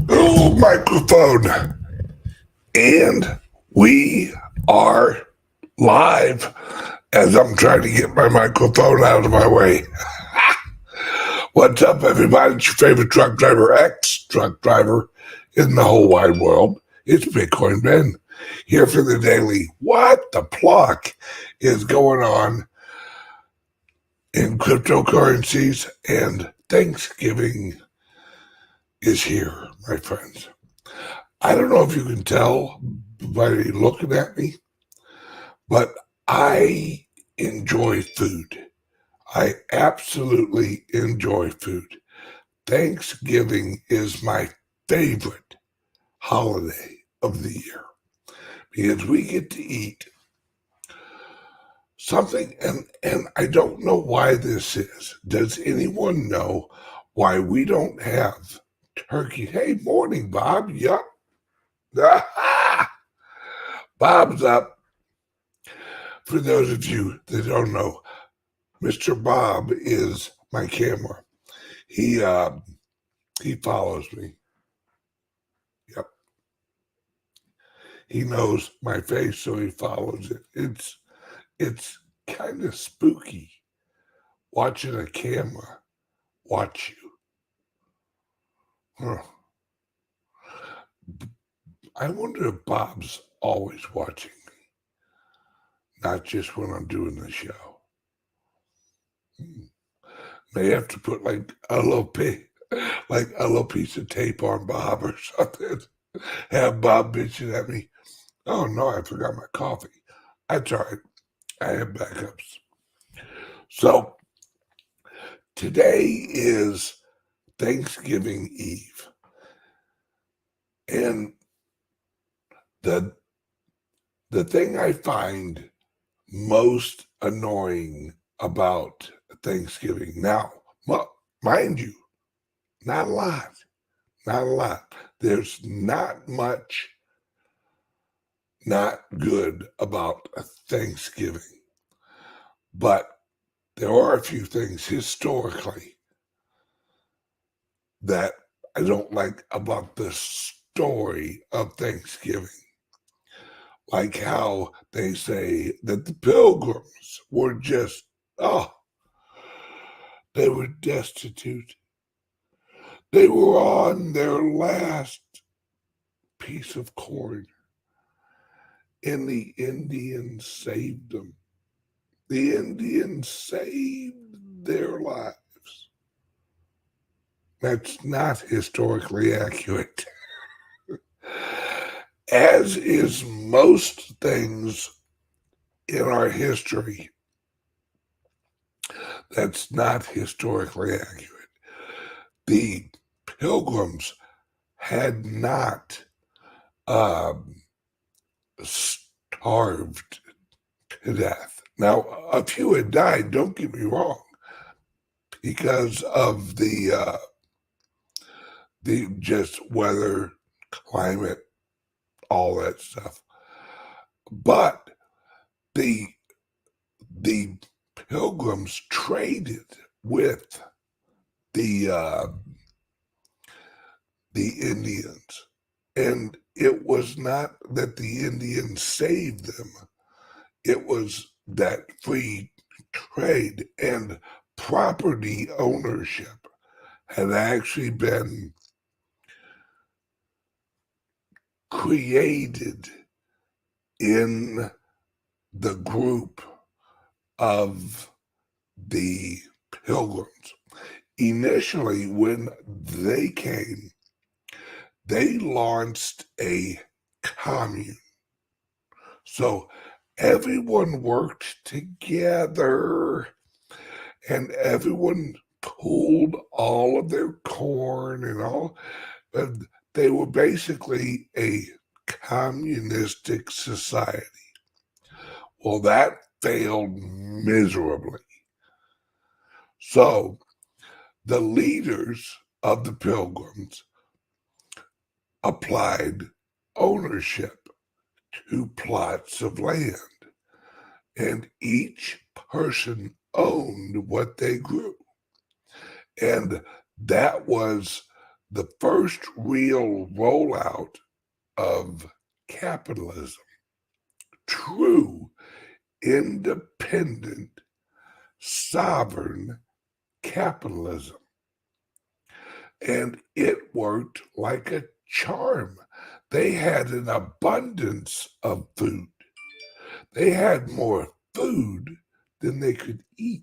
Oh, microphone. And we are live as I'm trying to get my microphone out of my way. What's up, everybody? It's your favorite truck driver, ex-truck driver in the whole wide world. It's Bitcoin Ben here for the daily. What the pluck is going on in cryptocurrencies? And Thanksgiving is here, my friends. I don't know if you can tell by looking at me, but I enjoy food. I absolutely enjoy food. Thanksgiving is my favorite holiday of the year because we get to eat something, and I don't know why this is. Does anyone know why we don't have turkey? Hey, morning, Bob. Yup. Bob's up. For those of you that don't know, Mr. Bob is my camera. He follows me. Yep. He knows my face, so he follows it. It's kind of spooky watching a camera watch you. Huh. I wonder if Bob's always watching me, not just when I'm doing the show. May have to put like a little piece of tape on Bob or something. Have Bob bitching at me. Oh no, I forgot my coffee. That's all right. I have backups. So today is Thanksgiving Eve. And the thing I find most annoying about Thanksgiving now, mind you, not a lot. Not a lot. There's not much not good about Thanksgiving. But there are a few things historically that I don't like about the story of Thanksgiving. Like how they say that the pilgrims were just, they were destitute. They were on their last piece of corn, and the Indians saved them. The Indians saved their lives. That's not historically accurate. As is most things in our history, that's not historically accurate. The pilgrims had not starved to death. Now, a few had died, don't get me wrong, because of the just weather, climate, all that stuff. But the the pilgrims traded with the Indians, and it was not that the Indians saved them; it was that free trade and property ownership had actually been created in the group of the pilgrims. Initially, when they came, they launched a commune. So everyone worked together and everyone pooled all of their corn and all. But they were basically a communistic society. Well, that failed miserably. So the leaders of the pilgrims applied ownership to plots of land, and each person owned what they grew. And that was the first real rollout of capitalism, true, independent, sovereign capitalism. And it worked like a charm. They had an abundance of food. They had more food than they could eat.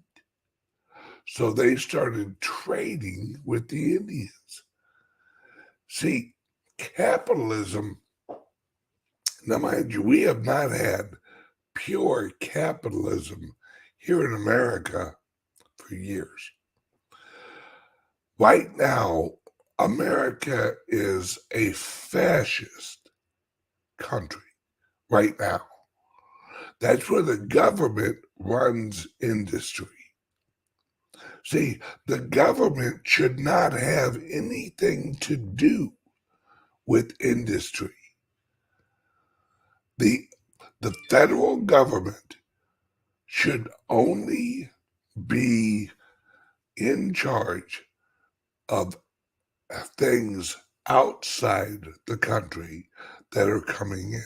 So they started trading with the Indians. See, capitalism, now mind you, we have not had pure capitalism here in America for years. Right now, America is a fascist country right now. That's where the government runs industry. See, the government should not have anything to do with industry. The federal government should only be in charge of things outside the country that are coming in.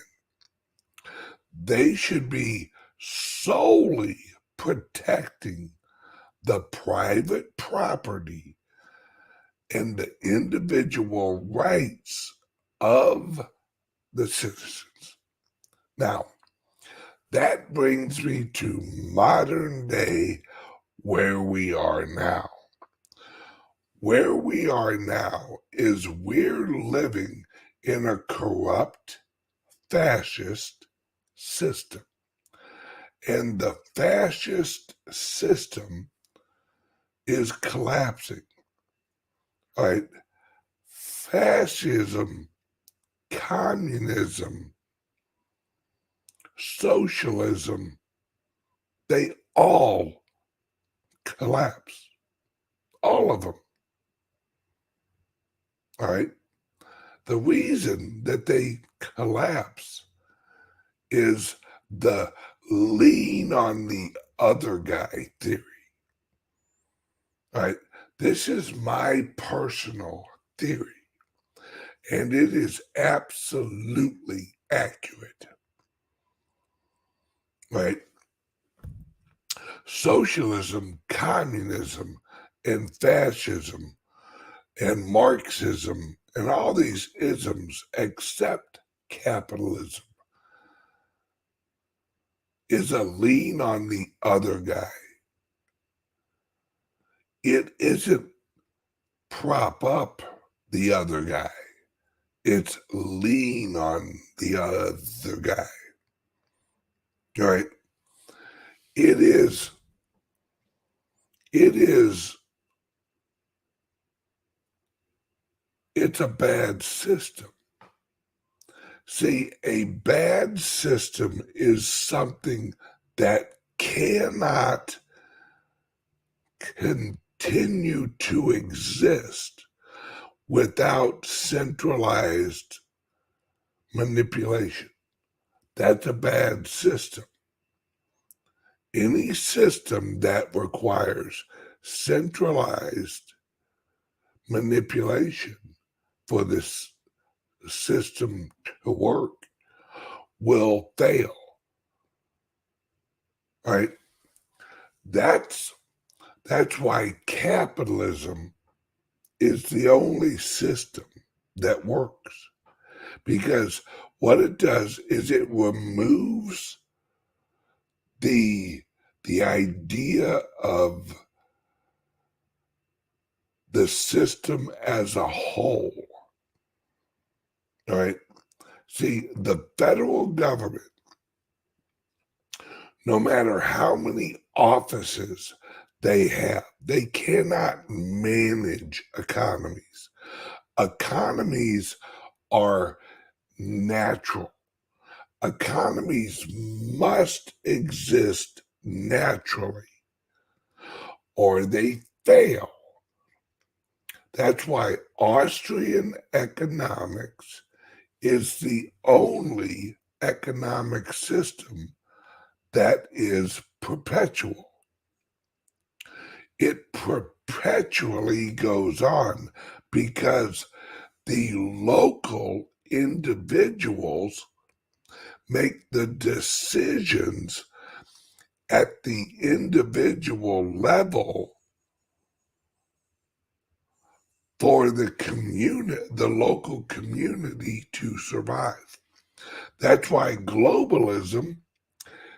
They should be solely protecting the private property and the individual rights of the citizens. Now, that brings me to modern day where we are now. Where we are now is we're living in a corrupt, fascist system. And the fascist system is collapsing. All right? Fascism, communism, socialism, they all collapse. All of them. All right? The reason that they collapse is the lean on the other guy theory. All right? This is my personal theory, and it is absolutely accurate. Right? Socialism, communism, and fascism, and Marxism, and all these isms except capitalism is a lean on the other guy. It isn't prop up the other guy. It's lean on the other guy. All right? It is it's a bad system. See, a bad system is something that cannot continue to exist without centralized manipulation. That's a bad system. Any system that requires centralized manipulation for this system to work will fail. All right? That's why capitalism is the only system that works. Because what it does is it removes the idea of the system as a whole. All right? See, the federal government, no matter how many offices they have, they cannot manage economies. Economies are natural. Economies must exist naturally or they fail. That's why Austrian economics is the only economic system that is perpetual. It perpetually goes on because the local individuals make the decisions at the individual level for the community, the local community to survive. That's why globalism,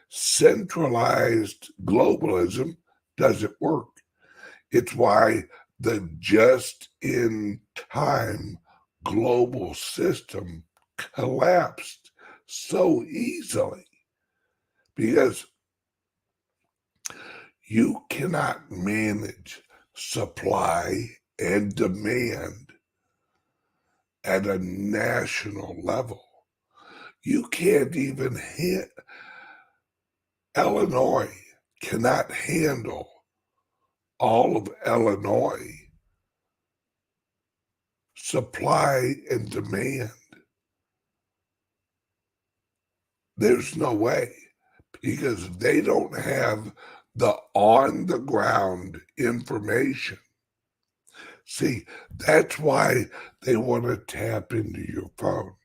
centralized globalism, doesn't work. It's why the just-in-time global system collapsed so easily, because you cannot manage supply and demand at a national level. You can't even hit, Illinois cannot handle all of Illinois supply and demand. There's no way, because they don't have the on the ground information. See, that's why they want to tap into your phone.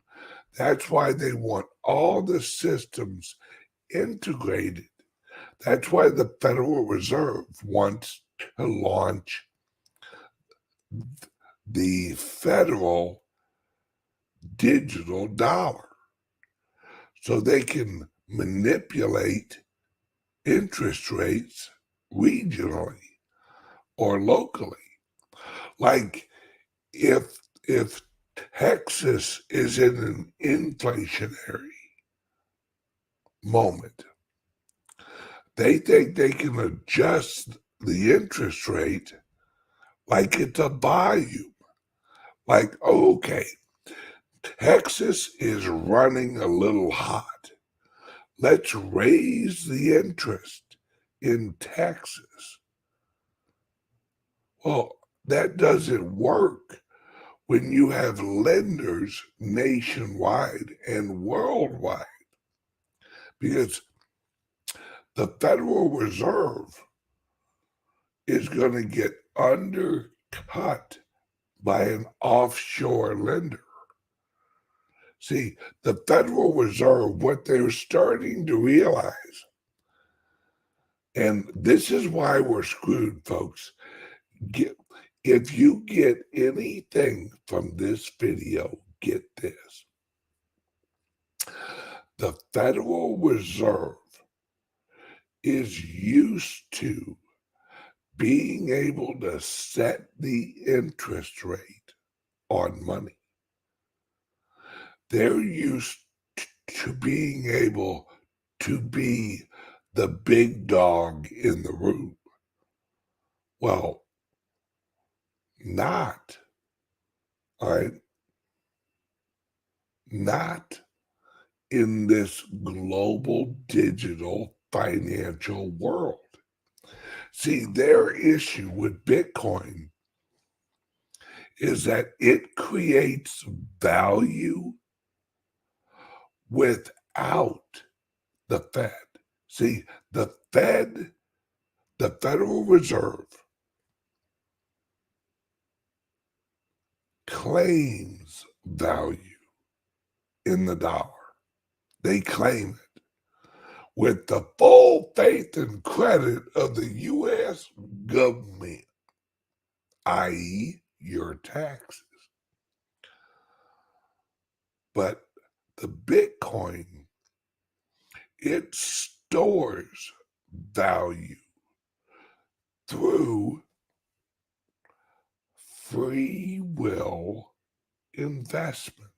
That's why they want all the systems integrated. That's why the Federal Reserve wants to launch the federal digital dollar so they can manipulate interest rates regionally or locally. Like if Texas is in an inflationary moment, they think they can adjust the interest rate like it's a volume. Like, okay, Texas is running a little hot. Let's raise the interest in Texas. Well, that doesn't work when you have lenders nationwide and worldwide, because the Federal Reserve is going to get undercut by an offshore lender. See, the Federal Reserve, what they're starting to realize, and this is why we're screwed, folks. If you get anything from this video, get this. The Federal Reserve is used to being able to set the interest rate on money. They're used to being able to be the big dog in the room. Well, not, all right, not in this global digital financial world. See, their issue with Bitcoin is that it creates value without the Fed. See, the Federal Reserve, claims value in the dollar. They claim it with the full faith and credit of the U.S. government, i.e., your taxes. But the Bitcoin, it stores value through free will investment.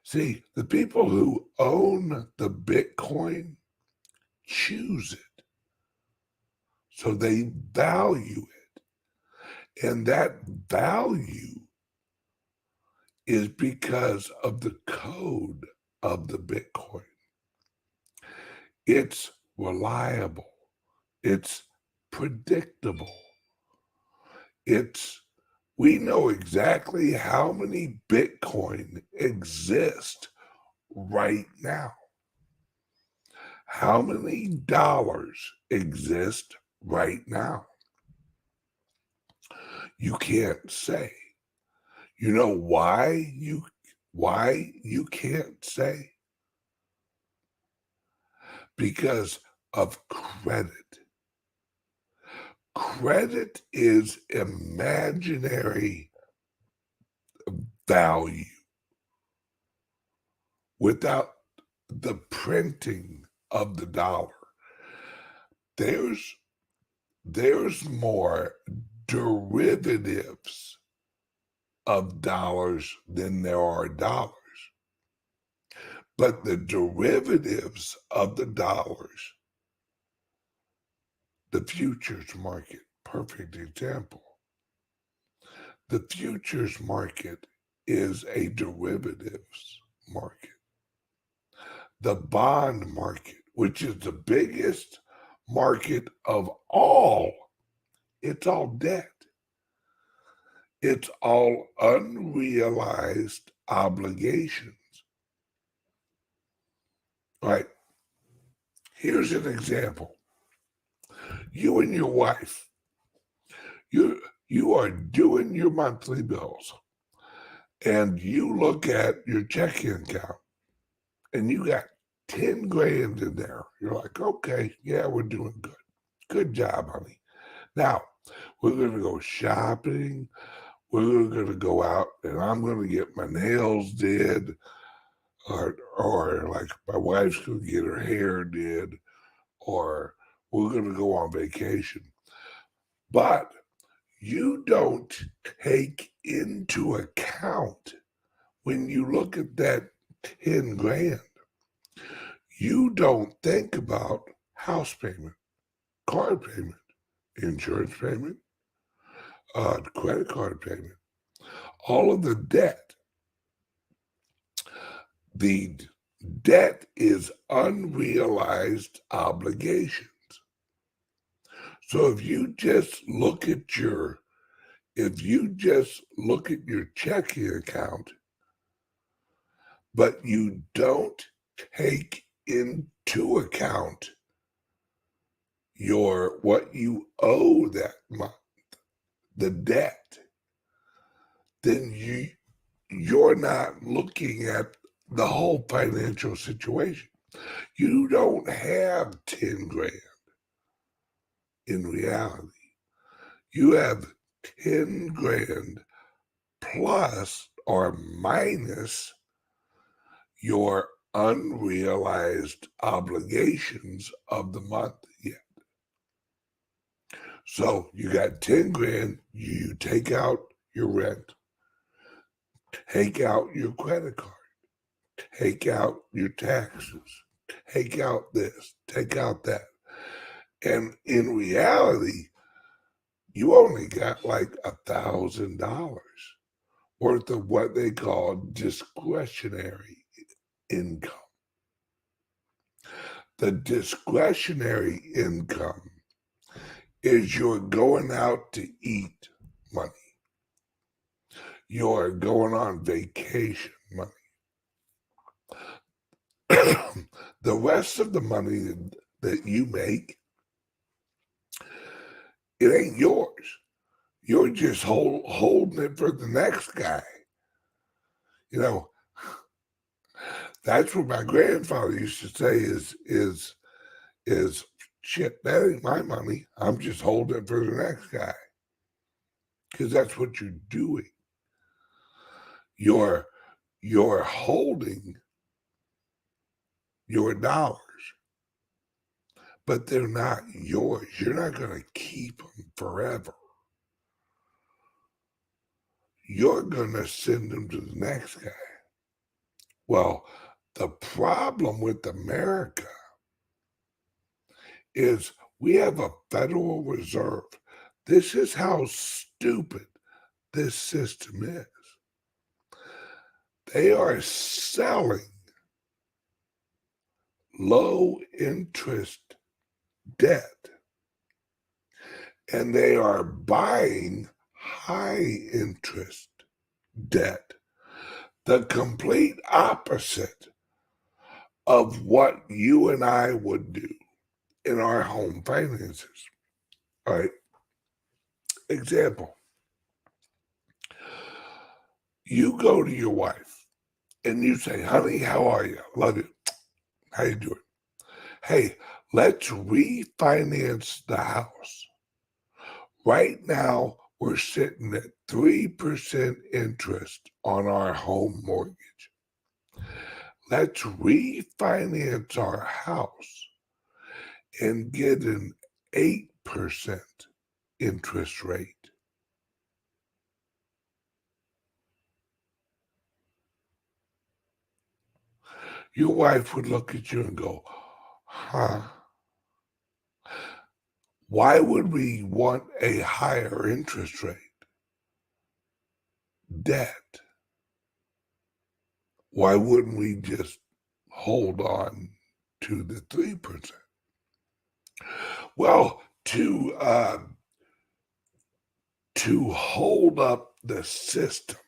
See, the people who own the Bitcoin choose it. So they value it. And that value is because of the code of the Bitcoin. It's reliable. It's predictable. We know exactly how many Bitcoin exist right now. How many dollars exist right now? You can't say. You know why you can't say? Because of credit. Credit is imaginary value without the printing of the dollar. There's more derivatives of dollars than there are dollars. But the derivatives of the dollars, the futures market, perfect example. The futures market is a derivatives market. The bond market, which is the biggest market of all, it's all debt. It's all unrealized obligations. All right, here's an example. You and your wife, you are doing your monthly bills, and you look at your checking account, and you got 10 grand in there. You're like, okay, yeah, we're doing good. Good job, honey. Now, we're going to go shopping. We're going to go out, and I'm going to get my nails did, or like my wife's going to get her hair did, or we're going to go on vacation. But you don't take into account when you look at that 10 grand, you don't think about house payment, car payment, insurance payment, credit card payment, all of the debt. The debt is unrealized obligations. So if you just look at your checking account, but you don't take into account what you owe that month, the debt, then you're not looking at the whole financial situation. You don't have 10 grand in reality. You have 10 grand plus or minus your unrealized obligations of the month yet. So you got 10 grand, you take out your rent, take out your credit card, take out your taxes, take out this, take out that. And in reality, you only got like $1,000 worth of what they call discretionary income. The discretionary income is you're going out to eat money. You're going on vacation money. The rest of the money that you make, it ain't yours. You're just holding it for the next guy. You know, that's what my grandfather used to say is shit, that ain't my money. I'm just holding it for the next guy. Because that's what you're doing. You're holding your dollars, but they're not yours. You're not going to keep them forever. You're going to send them to the next guy. Well, the problem with America is we have a Federal Reserve. This is how stupid this system is. They are selling low interest debt, and they are buying high interest debt, the complete opposite of what you and I would do in our home finances. All right. Example. You go to your wife and you say, honey, how are you? Love you. How you doing? Hey, let's refinance the house. Right now, we're sitting at 3% interest on our home mortgage. Let's refinance our house and get an 8% interest rate. Your wife would look at you and go, huh? Why would we want a higher interest rate? Debt. Why wouldn't we just hold on to the 3%? Well, to hold up the system,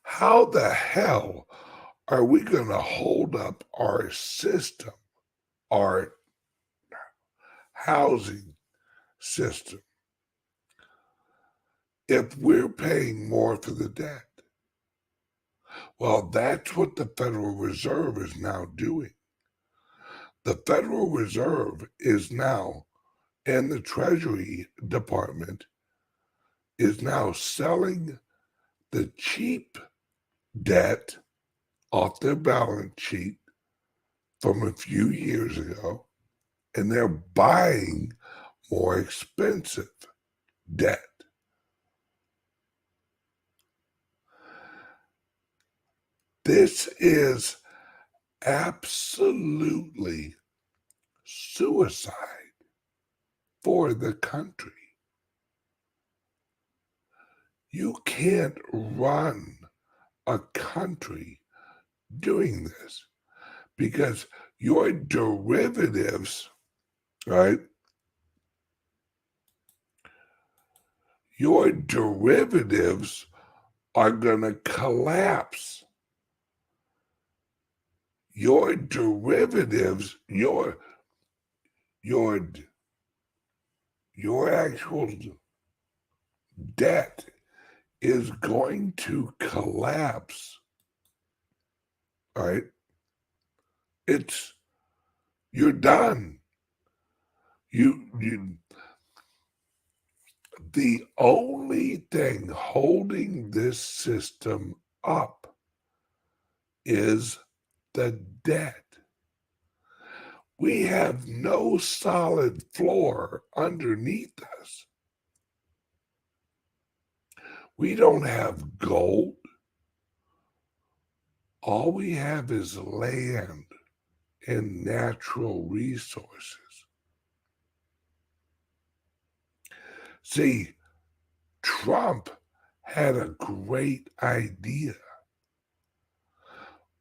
how the hell are we going to hold up our system, our housing system, if we're paying more for the debt? Well, that's what the Federal Reserve is now doing. The Federal Reserve is now, and the Treasury Department is now selling the cheap debt off their balance sheet from a few years ago, and they're buying more expensive debt. This is absolutely suicide for the country. You can't run a country doing this because your derivatives, right? Your derivatives are going to collapse. Your derivatives, your actual debt is going to collapse. Right? You're done. You the only thing holding this system up is the debt. We have no solid floor underneath us. We don't have gold. All we have is land and natural resources. See, Trump had a great idea.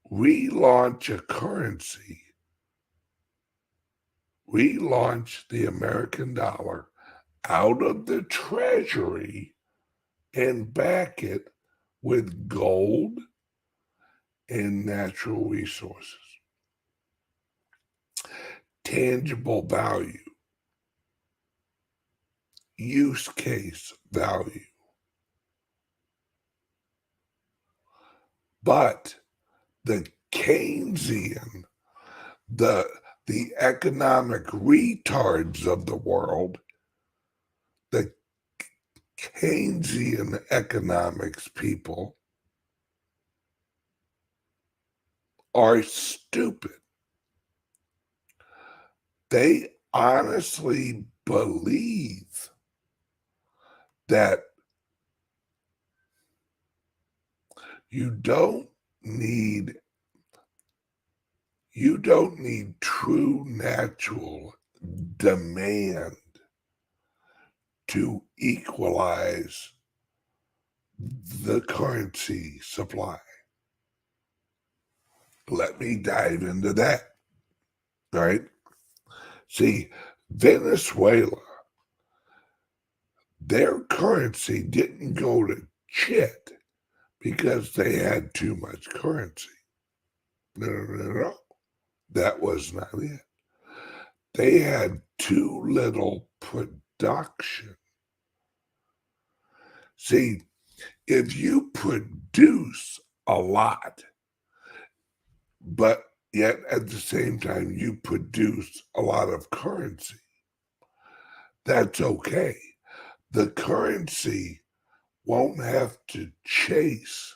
Relaunch a currency, relaunch the American dollar out of the treasury and back it with gold and natural resources. Tangible value, use case value. But the Keynesian, the economic retards of the world, the Keynesian economics people are stupid. They honestly believe that you don't need true natural demand to equalize the currency supply. Let me dive into that. Right? See, Venezuela, their currency didn't go to shit because they had too much currency. No. That was not it. They had too little production. See, if you produce a lot, but yet at the same time you produce a lot of currency, that's okay. The currency won't have to chase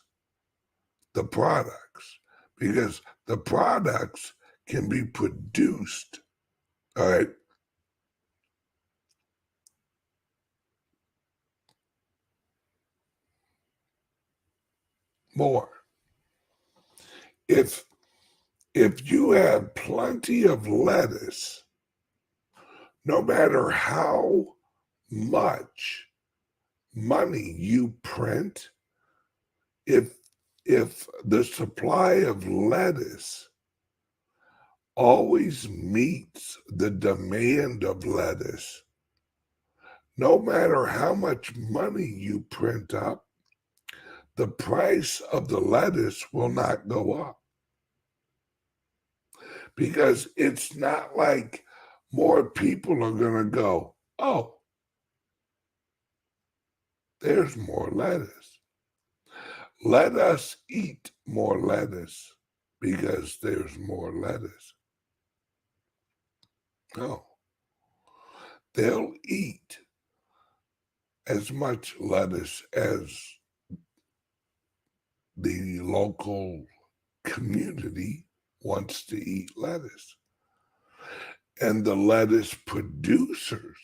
the products because the products can be produced, all right, more. If you have plenty of lettuce, no matter how much money you print, if the supply of lettuce always meets the demand of lettuce, no matter how much money you print up, the price of the lettuce will not go up because it's not like more people are going to go, oh, there's more lettuce. Let us eat more lettuce because there's more lettuce. No, they'll eat as much lettuce as the local community wants to eat lettuce. And the lettuce producers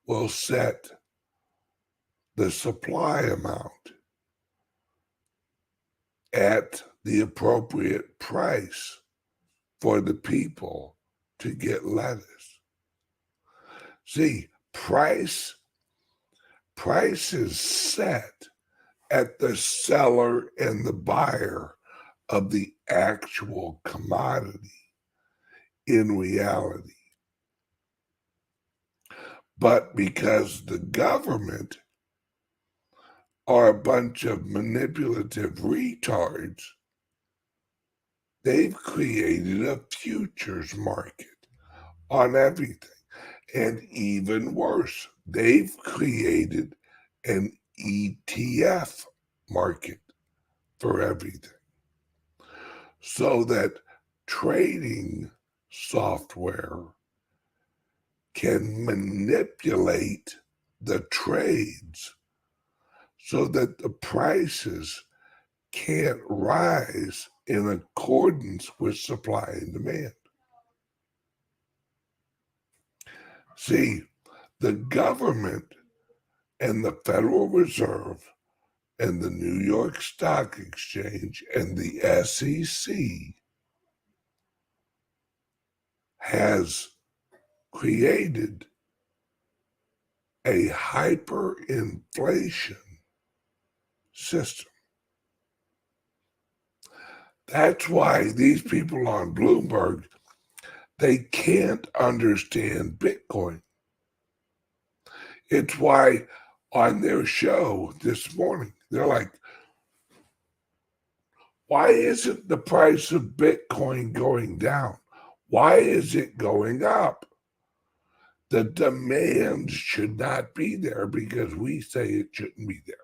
will set the supply amount at the appropriate price for the people to get lettuce. See, price is set at the seller and the buyer of the actual commodity in reality. But because the government are a bunch of manipulative retards, they've created a futures market on everything. And even worse, they've created an ETF market for everything. So that trading software can manipulate the trades so that the prices can't rise in accordance with supply and demand. See, the government and the Federal Reserve and the New York Stock Exchange and the SEC has created a hyperinflation system. That's why these people on Bloomberg, they can't understand Bitcoin. It's why on their show this morning, they're like, why isn't the price of Bitcoin going down? Why is it going up? The demand should not be there because we say it shouldn't be there.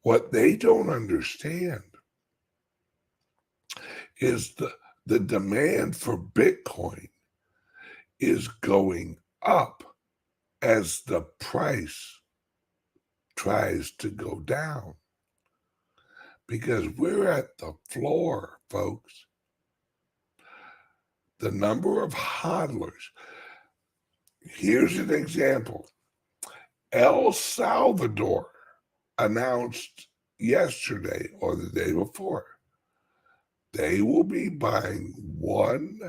What they don't understand is the demand for Bitcoin is going up as the price tries to go down. Because we're at the floor, folks. The number of hodlers. Here's an example. El Salvador announced yesterday or the day before, they will be buying 1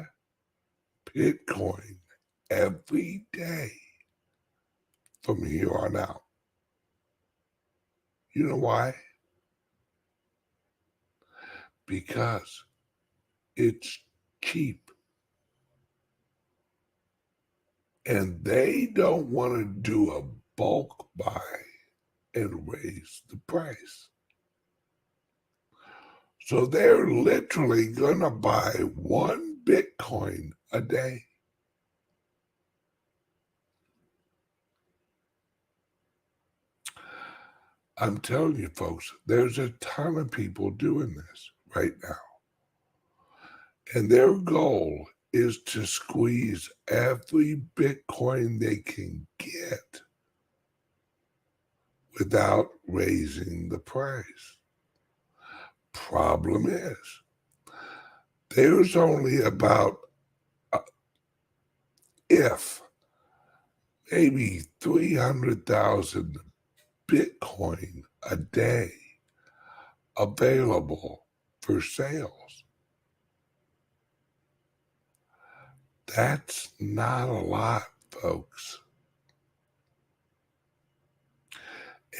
Bitcoin every day from here on out. You know why? Because it's cheap. And they don't want to do a bulk buy and raise the price. So they're literally going to buy 1 Bitcoin a day. I'm telling you, folks, there's a ton of people doing this right now. And their goal is to squeeze every Bitcoin they can get without raising the price. Problem is, there's only about, if maybe 300,000 Bitcoin a day available for sales. That's not a lot, folks.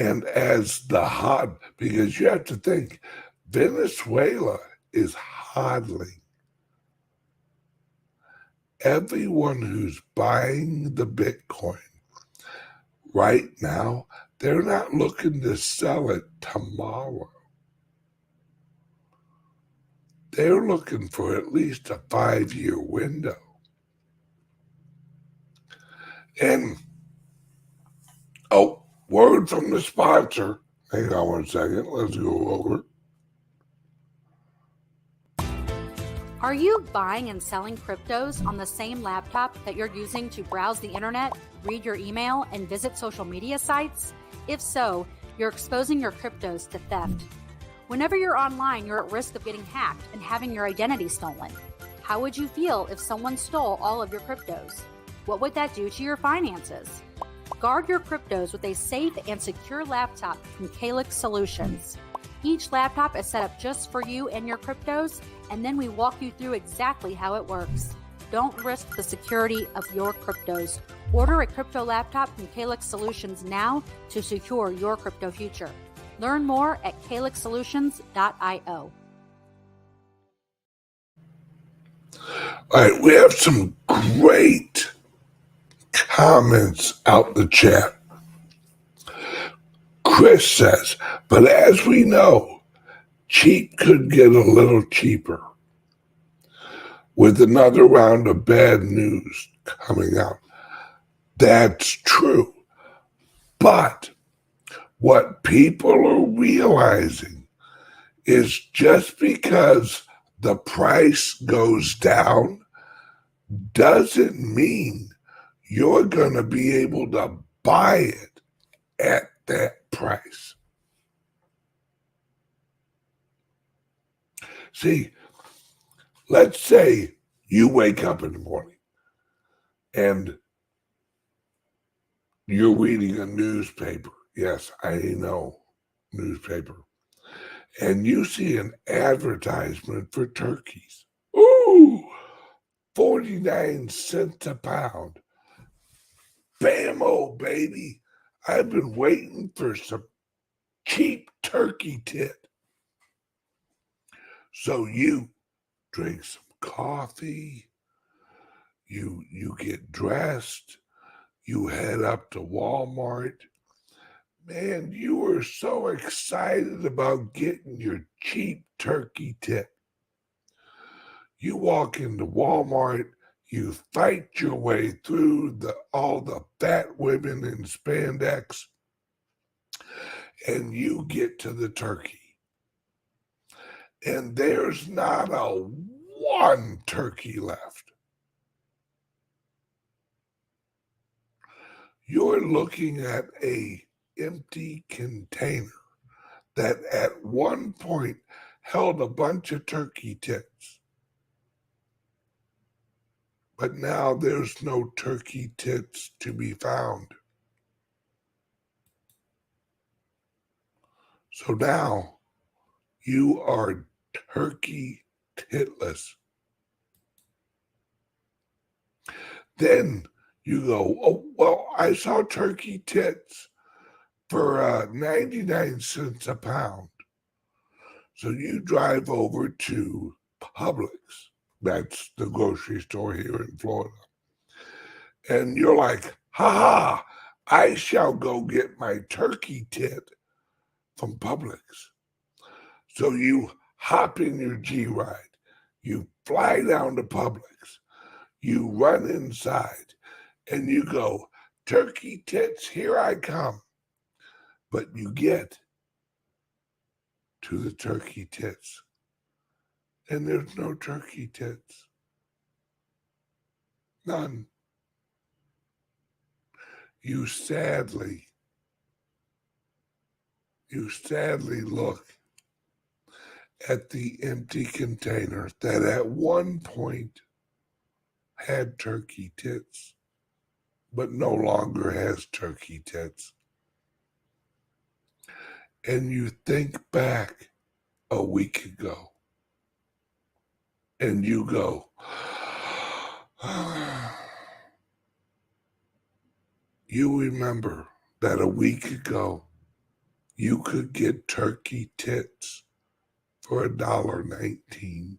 And as because you have to think, Venezuela is hodling. Everyone who's buying the Bitcoin right now, they're not looking to sell it tomorrow. They're looking for at least a 5-year window. And, word from the sponsor. Hang on one second. Let's go over. Are you buying and selling cryptos on the same laptop that you're using to browse the internet, read your email, and visit social media sites? If so, you're exposing your cryptos to theft. Whenever you're online, you're at risk of getting hacked and having your identity stolen. How would you feel if someone stole all of your cryptos? What would that do to your finances? Guard your cryptos with a safe and secure laptop from CALIX Solutions. Each laptop is set up just for you and your cryptos, and then we walk you through exactly how it works. Don't risk the security of your cryptos. Order a crypto laptop from CALIX Solutions now to secure your crypto future. Learn more at calixsolutions.io. All right, we have some great comments out in the chat. Chris says, but as we know, cheap could get a little cheaper with another round of bad news coming out. That's true. But what people are realizing is just because the price goes down doesn't mean you're going to be able to buy it at that price. See, let's say you wake up in the morning and you're reading a newspaper. Yes, I know, newspaper. And you see an advertisement for turkeys. Ooh, 49 cents a pound. Bam-o, baby. I've been waiting for some cheap turkey tit. So you drink some coffee, you get dressed, you head up to Walmart. Man, you were so excited about getting your cheap turkey tit. You walk into Walmart, you fight your way through all the fat women in spandex, and you get to the turkey. And there's not a one turkey left. You're looking at a empty container that at one point held a bunch of turkey tits. But now there's no turkey tits to be found. So now you are turkey titless. Then you go, oh, well, I saw turkey tits for 99 cents a pound. So you drive over to Publix. That's the grocery store here in Florida. And you're like, ha, I shall go get my turkey tit from Publix. So you hop in your G-Ride. You fly down to Publix. You run inside and you go, turkey tits, here I come. But you get to the turkey tits. And there's no turkey tits. None. You sadly look at the empty container that at one point had turkey tits, but no longer has turkey tits. And you think back a week ago, and you go, you remember that a week ago you could get turkey tits for $1.19.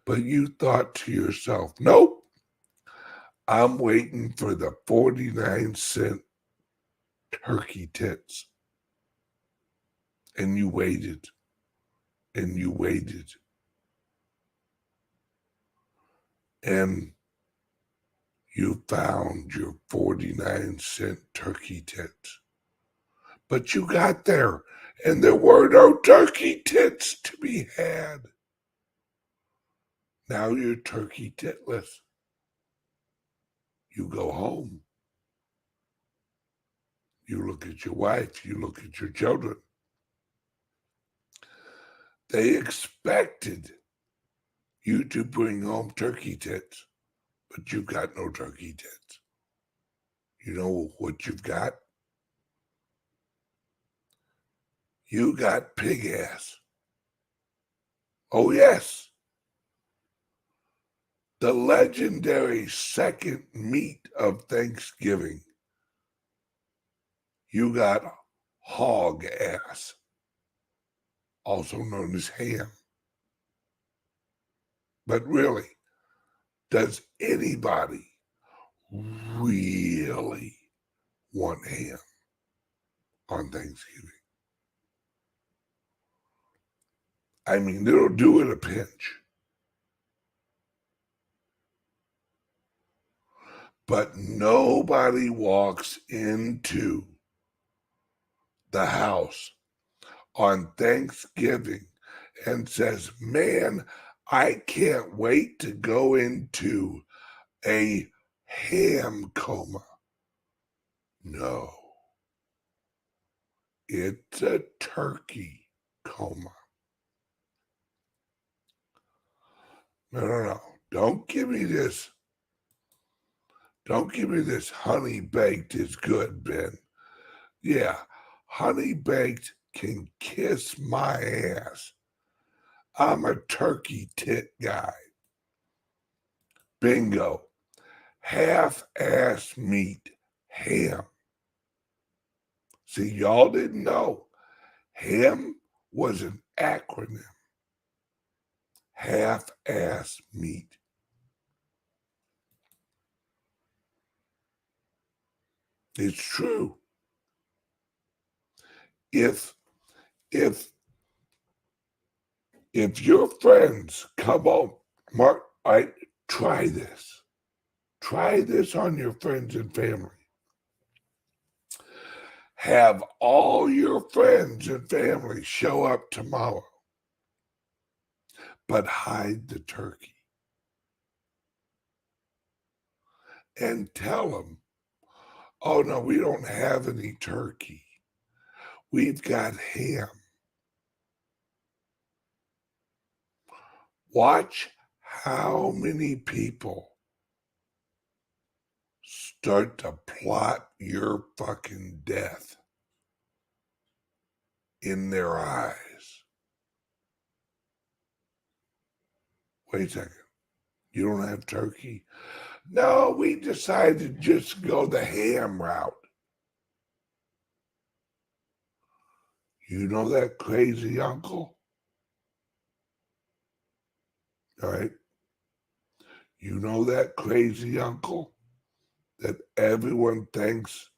But you thought to yourself, nope, I'm waiting for the 49-cent turkey tits. And you waited, and you waited. And you found your 49-cent turkey tits. But you got there, and there were no turkey tits to be had. Now you're turkey titless. You go home. You look at your wife. You look at your children. They expected you to bring home turkey tits, but you've got no turkey tits. You know what you've got? You got pig ass. Oh, yes. The legendary second meat of Thanksgiving. You got hog ass, also known as ham. But really, does anybody really want ham on Thanksgiving? I mean, it'll do it a pinch. But nobody walks into the house on Thanksgiving and says, man, I can't wait to go into a ham coma. No, it's a turkey coma. No. Don't give me this. Don't give me this honey baked is good, Ben. Yeah, honey baked can kiss my ass. I'm a turkey tit guy. Bingo. Half-ass meat, ham. See, y'all didn't know. Ham was an acronym. Half-ass meat. It's true. If your friends come home, Mark, try this. Try this on your friends and family. Have all your friends and family show up tomorrow, but hide the turkey. And tell them, oh no, we don't have any turkey. We've got ham. Watch how many people start to plot your fucking death in their eyes. Wait a second. You don't have turkey? No, we decided to just go the ham route. You know that crazy uncle? All right. You know that crazy uncle that everyone thinks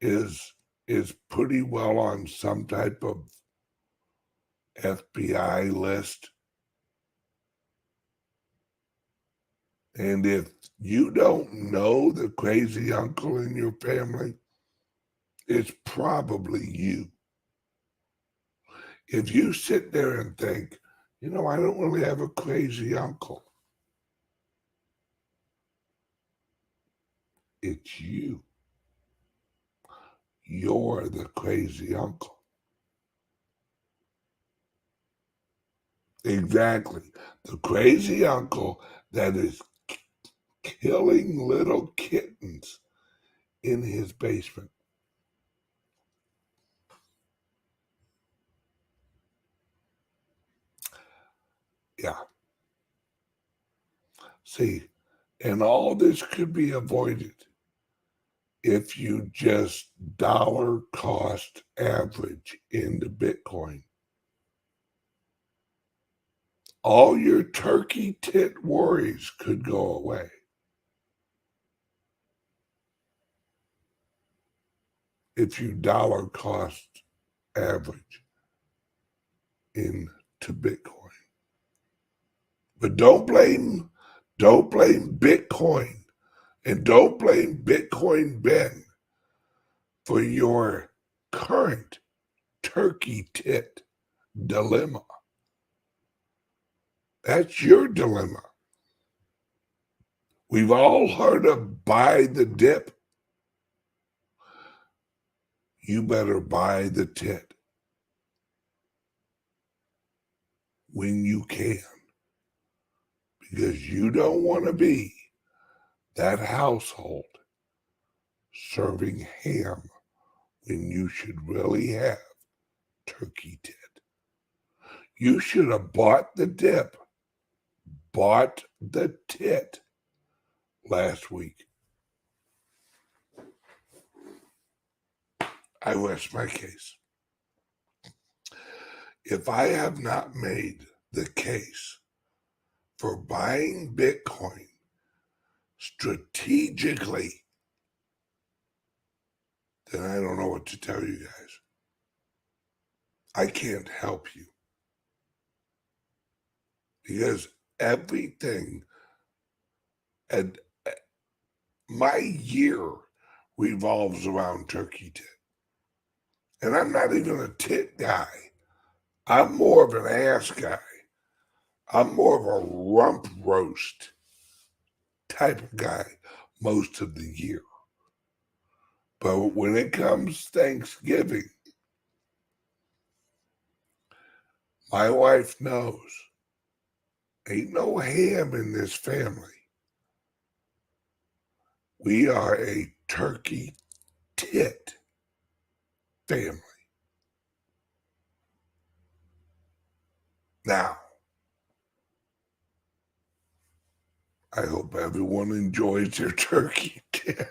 is pretty well on some type of FBI list. And if you don't know the crazy uncle in your family, it's probably you. If you sit there and think, I don't really have a crazy uncle, it's you. You're the crazy uncle. Exactly. The crazy uncle that is killing little kittens in his basement. Yeah. See, and all this could be avoided if you just dollar cost average into Bitcoin. All your turkey tit worries could go away. If you dollar cost average into Bitcoin. But don't blame Bitcoin, and don't blame Bitcoin Ben for your current turkey tit dilemma. That's your dilemma. We've all heard of buy the dip. You better buy the tit when you can, because you don't want to be that household serving ham when you should really have turkey tit. You should have bought the dip, bought the tit last week. I rest my case. If I have not made the case for buying Bitcoin strategically, then I don't know what to tell you guys. I can't help you. Because everything, and my year revolves around turkey tit. And I'm not even a tit guy. I'm more of an ass guy. I'm more of a rump roast type of guy most of the year. But when it comes Thanksgiving, my wife knows ain't no ham in this family. We are a turkey tit family. Now, I hope everyone enjoys their turkey tit.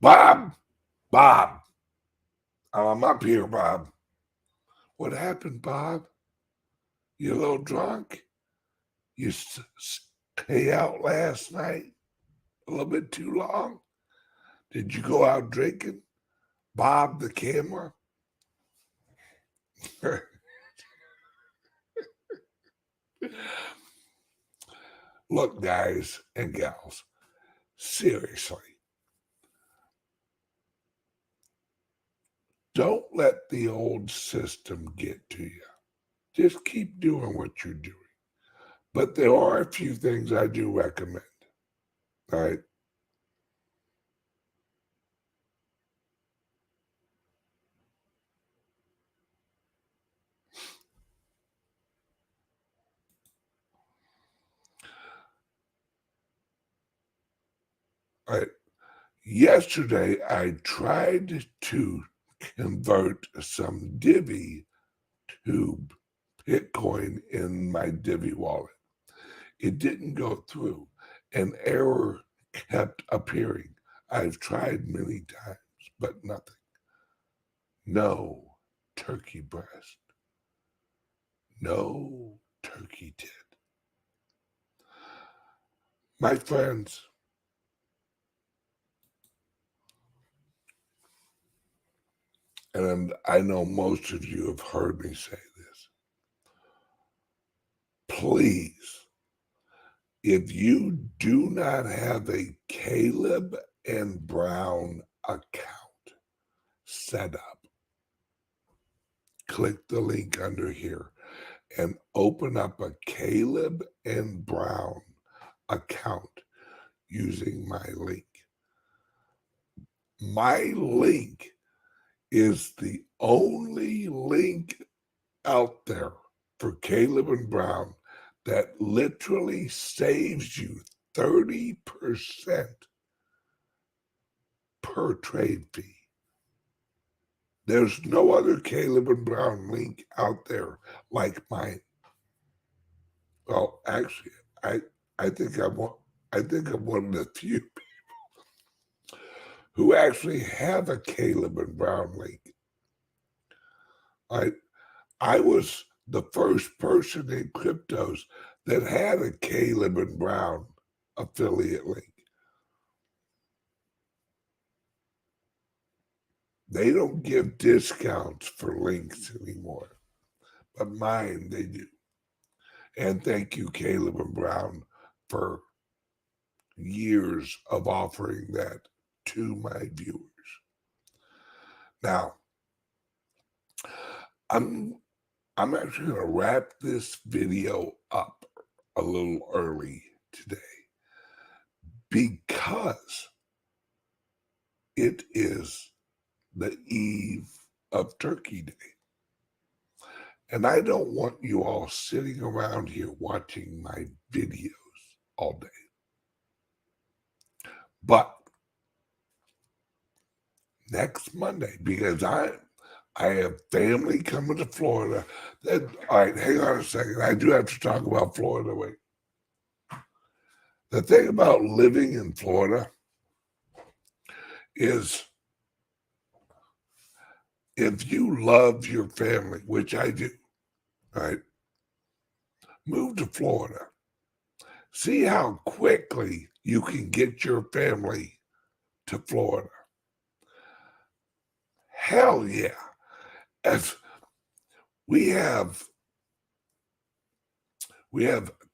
Bob, I'm up here, Bob. What happened, Bob? You a little drunk? You stay out last night a little bit too long? Did you go out drinking? Bob the camera? Look, guys and gals, seriously, don't let the old system get to you. Just keep doing what you're doing. But there are a few things I do recommend. All right. All right. Yesterday, I tried to convert some Divi to Bitcoin in my Divi wallet. It didn't go through. An error kept appearing. I've tried many times, but nothing. No turkey breast. No turkey tit. My friends, and I know most of you have heard me say this, please, if you do not have a Caleb and Brown account set up, click the link under here and open up a Caleb and Brown account using my link. My link is the only link out there for Caleb and Brown that literally saves you 30% per trade fee. There's no other Caleb and Brown link out there like mine. Well, actually, I think I'm one of the few who actually have a Caleb and Brown link. I was the first person in cryptos that had a Caleb and Brown affiliate link. They don't give discounts for links anymore, but mine they do. And thank you, Caleb and Brown, for years of offering that to my viewers. Now, I'm actually going to wrap this video up a little early today because it is the eve of Turkey Day. And I don't want you all sitting around here watching my videos all day. But next Monday, because I have family coming to Florida. All right, hang on a second. I do have to talk about Florida. Wait. The thing about living in Florida is if you love your family, which I do, right? Move to Florida. See how quickly you can get your family to Florida. Hell yeah. As we have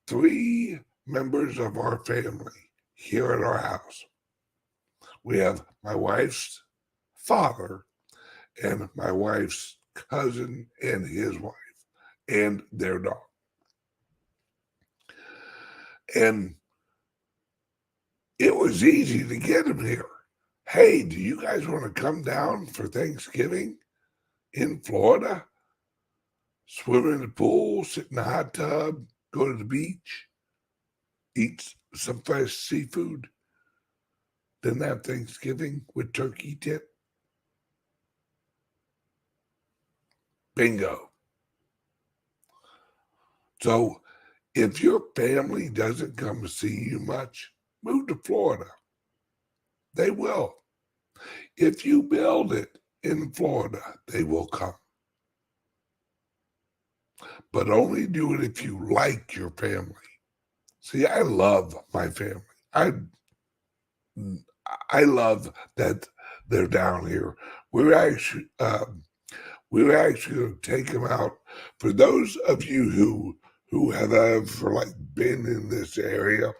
3 members of our family here at our house. We have my wife's father and my wife's cousin and his wife and their dog. And it was easy to get them here. Hey, do you guys want to come down for Thanksgiving in Florida? Swim in the pool, sit in the hot tub, go to the beach, eat some fresh seafood, then have Thanksgiving with turkey tip? Bingo. So if your family doesn't come to see you much, move to Florida. They will. If you build it in Florida, they will come. But only do it if you like your family. See, I love my family. I love that they're down here. We're actually going to take them out. For those of you who have ever been in this area,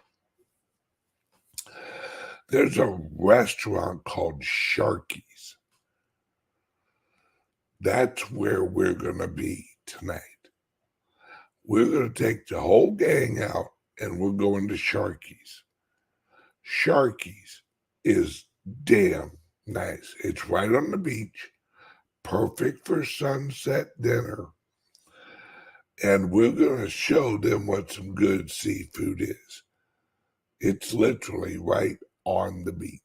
there's a restaurant called Sharky's. That's where we're going to be tonight. We're going to take the whole gang out and we're going to Sharky's. Sharky's is damn nice. It's right on the beach, perfect for sunset dinner. And we're going to show them what some good seafood is. It's literally right on the beach,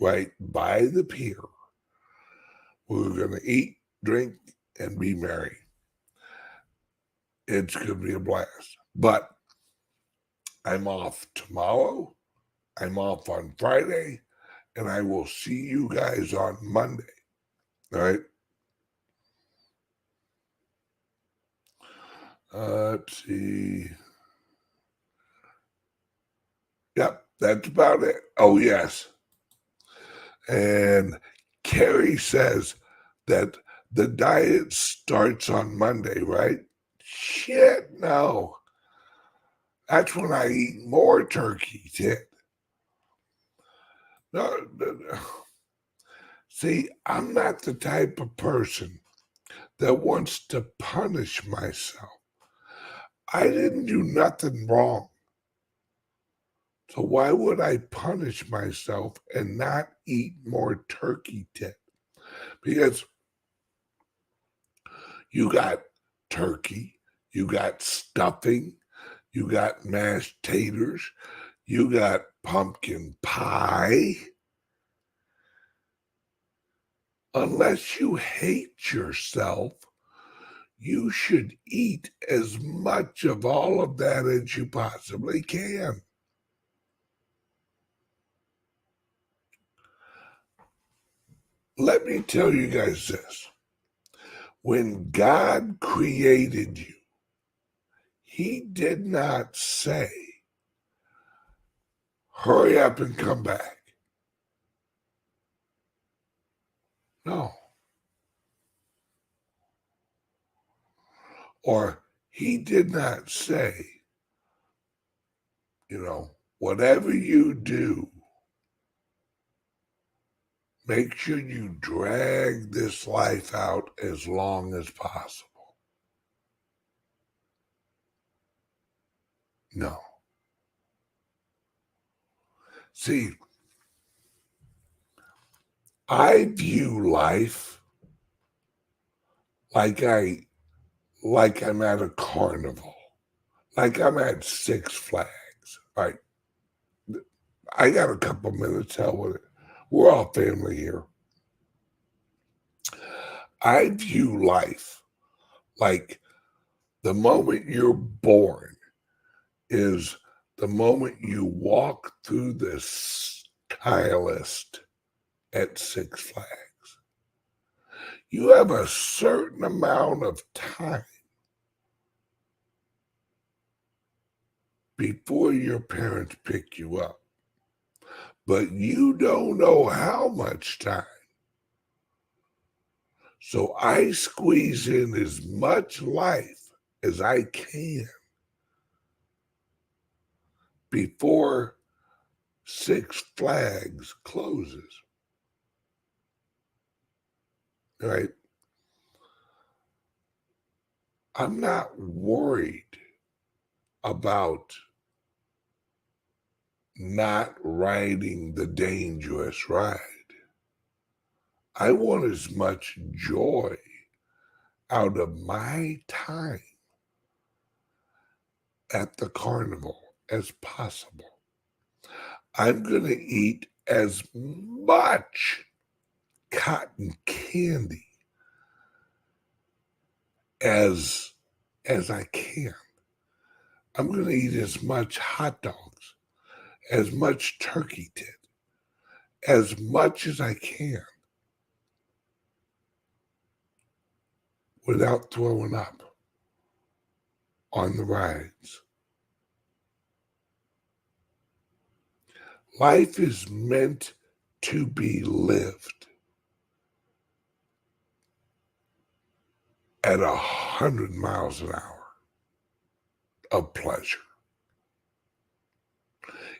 right by the pier. We're going to eat, drink, and be merry. It's going to be a blast. But I'm off tomorrow. I'm off on Friday. And I will see you guys on Monday. All right? Let's see. Yep, that's about it. Oh, yes. And Carrie says that the diet starts on Monday, right? Shit, no. That's when I eat more turkey, Ted. No. See, I'm not the type of person that wants to punish myself. I didn't do nothing wrong. So why would I punish myself and not eat more turkey tit? Because you got turkey, you got stuffing, you got mashed taters, you got pumpkin pie. Unless you hate yourself, you should eat as much of all of that as you possibly can. Let me tell you guys this. When God created you, He did not say, hurry up and come back. No. Or He did not say, whatever you do, make sure you drag this life out as long as possible. No. See, I view life like I'm at a carnival, like I'm at Six Flags. Right? I got a couple minutes. Hell with it. We're all family here. I view life like the moment you're born is the moment you walk through this CALIX at Six Flags. You have a certain amount of time before your parents pick you up, but you don't know how much time. So I squeeze in as much life as I can before Six Flags closes. Right? I'm not worried about not riding the dangerous ride. I want as much joy out of my time at the carnival as possible. I'm going to eat as much cotton candy as I can. I'm going to eat as much hot dogs, as much turkey tit, as much as I can without throwing up on the rides. Life is meant to be lived at 100 miles an hour of pleasure.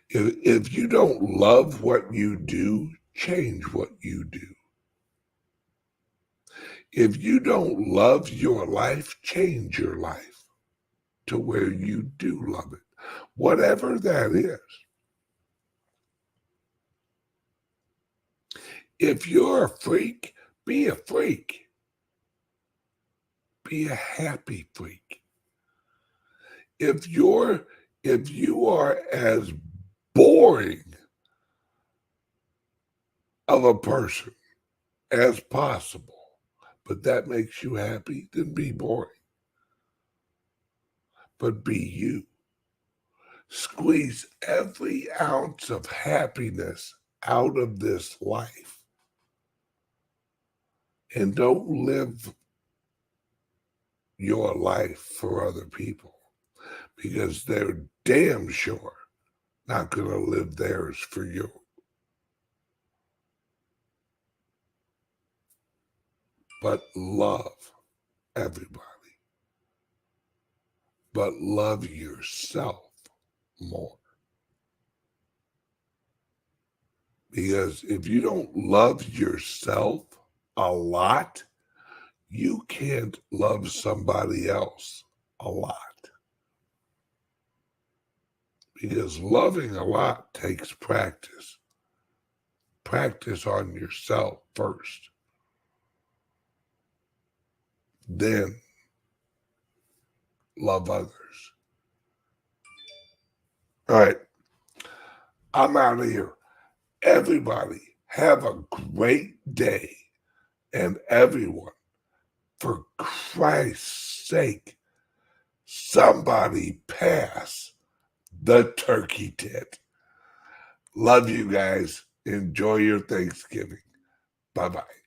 If you don't love what you do, change what you do. If you don't love your life, change your life to where you do love it, whatever that is. If you're a freak, be a freak. Be a happy freak. If you are as boring of a person as possible, but that makes you happy, then be boring. But be you. Squeeze every ounce of happiness out of this life. And don't live your life for other people, because they're damn sure not going to live theirs for you. But love everybody. But love yourself more. Because if you don't love yourself a lot, you can't love somebody else a lot. Because loving a lot takes practice. Practice on yourself first. Then love others. All right. I'm out of here. Everybody have a great day. And everyone, for Christ's sake, somebody pass the turkey tit. Love you guys. Enjoy your Thanksgiving. Bye-bye.